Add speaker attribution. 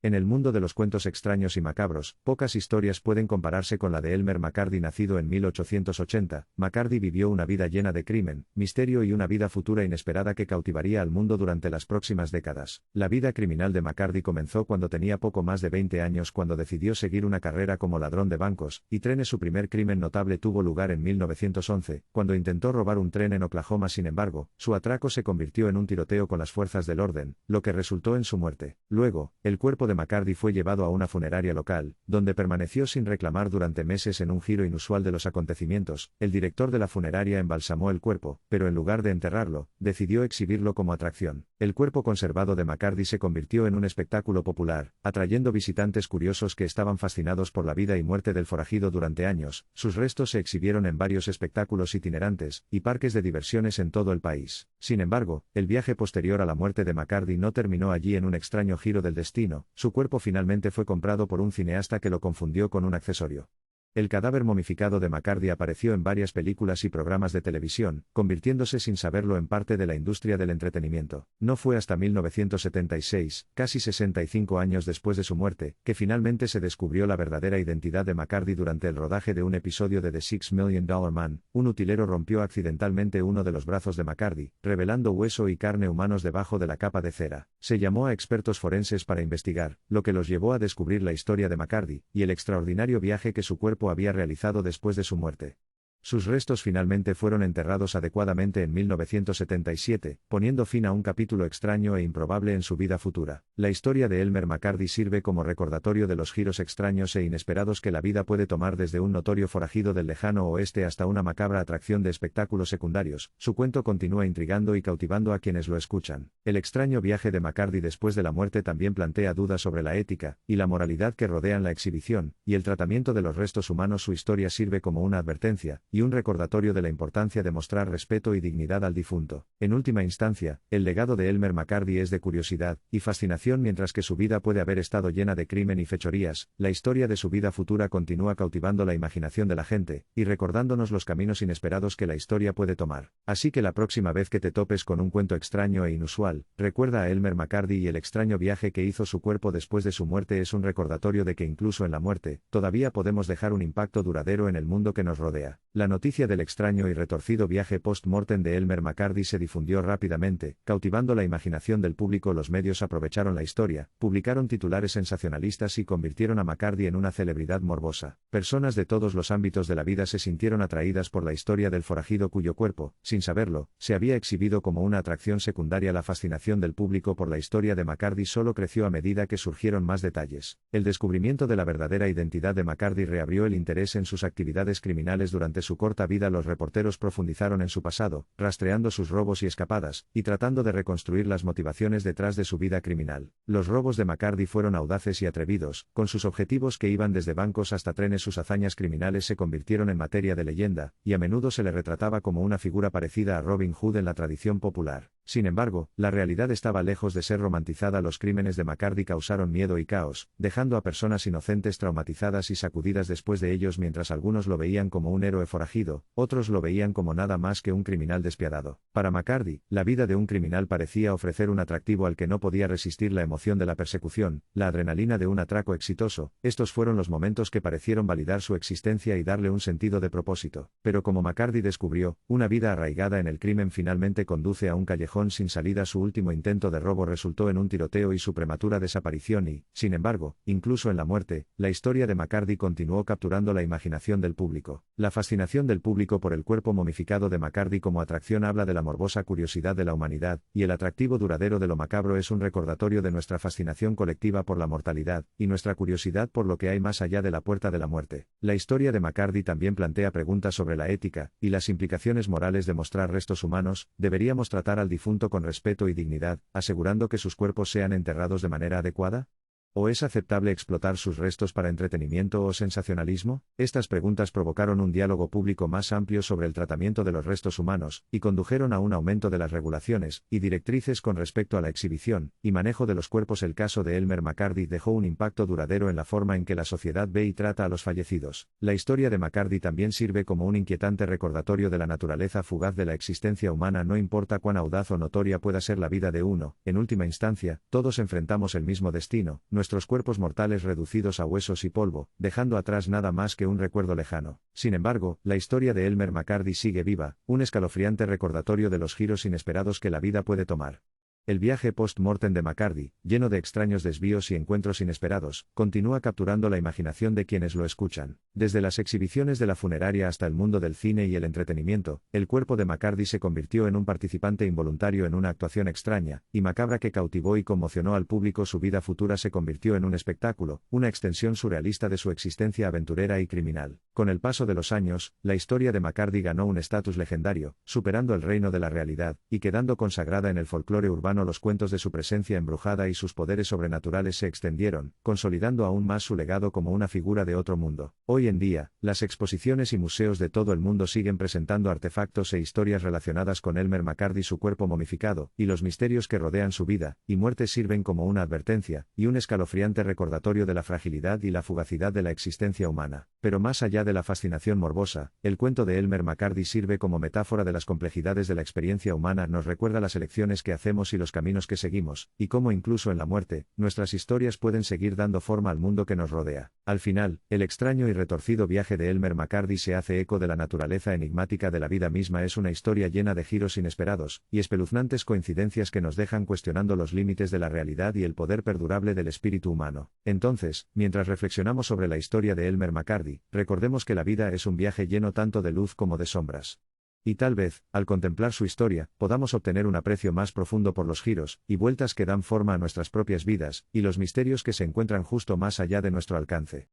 Speaker 1: En el mundo de los cuentos extraños y macabros, pocas historias pueden compararse con la de Elmer McCarthy. Nacido en 1880, McCarthy vivió una vida llena de crimen, misterio y una vida futura inesperada que cautivaría al mundo durante las próximas décadas. La vida criminal de McCarthy comenzó cuando tenía poco más de 20 años, cuando decidió seguir una carrera como ladrón de bancos y trenes. Su primer crimen notable tuvo lugar en 1911, cuando intentó robar un tren en Oklahoma. Sin embargo, su atraco se convirtió en un tiroteo con las fuerzas del orden, lo que resultó en su muerte. Luego, el cuerpo de McCarthy fue llevado a una funeraria local, donde permaneció sin reclamar durante meses. En un giro inusual de los acontecimientos, el director de la funeraria embalsamó el cuerpo, pero en lugar de enterrarlo, decidió exhibirlo como atracción. El cuerpo conservado de McCarthy se convirtió en un espectáculo popular, atrayendo visitantes curiosos que estaban fascinados por la vida y muerte del forajido durante años. Sus restos se exhibieron en varios espectáculos itinerantes y parques de diversiones en todo el país. Sin embargo, el viaje posterior a la muerte de McCarthy no terminó allí. En un extraño giro del destino, su cuerpo finalmente fue comprado por un cineasta que lo confundió con un accesorio. El cadáver momificado de McCarthy apareció en varias películas y programas de televisión, convirtiéndose sin saberlo en parte de la industria del entretenimiento. No fue hasta 1976, casi 65 años después de su muerte, que finalmente se descubrió la verdadera identidad de McCarthy. Durante el rodaje de un episodio de The $6 Million Man, un utilero rompió accidentalmente uno de los brazos de McCarthy, revelando hueso y carne humanos debajo de la capa de cera. Se llamó a expertos forenses para investigar, lo que los llevó a descubrir la historia de McCarthy y el extraordinario viaje que su cuerpo había realizado después de su muerte. Sus restos finalmente fueron enterrados adecuadamente en 1977, poniendo fin a un capítulo extraño e improbable en su vida futura. La historia de Elmer McCarthy sirve como recordatorio de los giros extraños e inesperados que la vida puede tomar, desde un notorio forajido del lejano oeste hasta una macabra atracción de espectáculos secundarios. Su cuento continúa intrigando y cautivando a quienes lo escuchan. El extraño viaje de McCarthy después de la muerte también plantea dudas sobre la ética y la moralidad que rodean la exhibición y el tratamiento de los restos humanos. Su historia sirve como una advertencia y un recordatorio de la importancia de mostrar respeto y dignidad al difunto. En última instancia, el legado de Elmer McCarthy es de curiosidad y fascinación. Mientras que su vida puede haber estado llena de crimen y fechorías, la historia de su vida futura continúa cautivando la imaginación de la gente y recordándonos los caminos inesperados que la historia puede tomar. Así que la próxima vez que te topes con un cuento extraño e inusual, recuerda a Elmer McCarthy y el extraño viaje que hizo su cuerpo después de su muerte. Es un recordatorio de que incluso en la muerte, todavía podemos dejar un impacto duradero en el mundo que nos rodea. La noticia del extraño y retorcido viaje post-mortem de Elmer McCarthy se difundió rápidamente, cautivando la imaginación del público. Los medios aprovecharon la historia, publicaron titulares sensacionalistas y convirtieron a McCarthy en una celebridad morbosa. Personas de todos los ámbitos de la vida se sintieron atraídas por la historia del forajido cuyo cuerpo, sin saberlo, se había exhibido como una atracción secundaria. La fascinación del público por la historia de McCarthy solo creció a medida que surgieron más detalles. El descubrimiento de la verdadera identidad de McCarthy reabrió el interés en sus actividades criminales. Durante su corta vida, los reporteros profundizaron en su pasado, rastreando sus robos y escapadas, y tratando de reconstruir las motivaciones detrás de su vida criminal. Los robos de McCarthy fueron audaces y atrevidos, con sus objetivos que iban desde bancos hasta trenes. Sus hazañas criminales se convirtieron en materia de leyenda, y a menudo se le retrataba como una figura parecida a Robin Hood en la tradición popular. Sin embargo, la realidad estaba lejos de ser romantizada. Los crímenes de McCarthy causaron miedo y caos, dejando a personas inocentes traumatizadas y sacudidas después de ellos. Mientras algunos lo veían como un héroe forajido, otros lo veían como nada más que un criminal despiadado. Para McCarthy, la vida de un criminal parecía ofrecer un atractivo al que no podía resistir: la emoción de la persecución, la adrenalina de un atraco exitoso. Estos fueron los momentos que parecieron validar su existencia y darle un sentido de propósito. Pero como McCarthy descubrió, una vida arraigada en el crimen finalmente conduce a un callejón sin salida. Su último intento de robo resultó en un tiroteo y su prematura desaparición y, sin embargo, incluso en la muerte, la historia de McCarthy continuó capturando la imaginación del público. La fascinación del público por el cuerpo momificado de McCarthy como atracción habla de la morbosa curiosidad de la humanidad, y el atractivo duradero de lo macabro es un recordatorio de nuestra fascinación colectiva por la mortalidad, y nuestra curiosidad por lo que hay más allá de la puerta de la muerte. La historia de McCarthy también plantea preguntas sobre la ética y las implicaciones morales de mostrar restos humanos. ¿Deberíamos tratar al difunto con respeto y dignidad, asegurando que sus cuerpos sean enterrados de manera adecuada? ¿O es aceptable explotar sus restos para entretenimiento o sensacionalismo? Estas preguntas provocaron un diálogo público más amplio sobre el tratamiento de los restos humanos, y condujeron a un aumento de las regulaciones y directrices con respecto a la exhibición y manejo de los cuerpos. El caso de Elmer McCarthy dejó un impacto duradero en la forma en que la sociedad ve y trata a los fallecidos. La historia de McCarthy también sirve como un inquietante recordatorio de la naturaleza fugaz de la existencia humana. No importa cuán audaz o notoria pueda ser la vida de uno, en última instancia, todos enfrentamos el mismo destino: nuestra nuestros cuerpos mortales reducidos a huesos y polvo, dejando atrás nada más que un recuerdo lejano. Sin embargo, la historia de Elmer McCarthy sigue viva, un escalofriante recordatorio de los giros inesperados que la vida puede tomar. El viaje post-mortem de McCarthy, lleno de extraños desvíos y encuentros inesperados, continúa capturando la imaginación de quienes lo escuchan. Desde las exhibiciones de la funeraria hasta el mundo del cine y el entretenimiento, el cuerpo de McCarthy se convirtió en un participante involuntario en una actuación extraña y macabra que cautivó y conmocionó al público. Su vida futura se convirtió en un espectáculo, una extensión surrealista de su existencia aventurera y criminal. Con el paso de los años, la historia de McCarthy ganó un estatus legendario, superando el reino de la realidad, y quedando consagrada en el folclore urbano. Los cuentos de su presencia embrujada y sus poderes sobrenaturales se extendieron, consolidando aún más su legado como una figura de otro mundo. Hoy en día, las exposiciones y museos de todo el mundo siguen presentando artefactos e historias relacionadas con Elmer McCarthy, su cuerpo momificado, y los misterios que rodean su vida y muerte sirven como una advertencia y un escalofriante recordatorio de la fragilidad y la fugacidad de la existencia humana. Pero más allá de la fascinación morbosa, el cuento de Elmer McCarthy sirve como metáfora de las complejidades de la experiencia humana. Nos recuerda las elecciones que hacemos y los caminos que seguimos, y cómo incluso en la muerte, nuestras historias pueden seguir dando forma al mundo que nos rodea. Al final, el extraño y retorcido viaje de Elmer McCarthy se hace eco de la naturaleza enigmática de la vida misma. Es una historia llena de giros inesperados y espeluznantes coincidencias que nos dejan cuestionando los límites de la realidad y el poder perdurable del espíritu humano. Entonces, mientras reflexionamos sobre la historia de Elmer McCarthy, recordemos que la vida es un viaje lleno tanto de luz como de sombras. Y tal vez, al contemplar su historia, podamos obtener un aprecio más profundo por los giros y vueltas que dan forma a nuestras propias vidas, y los misterios que se encuentran justo más allá de nuestro alcance.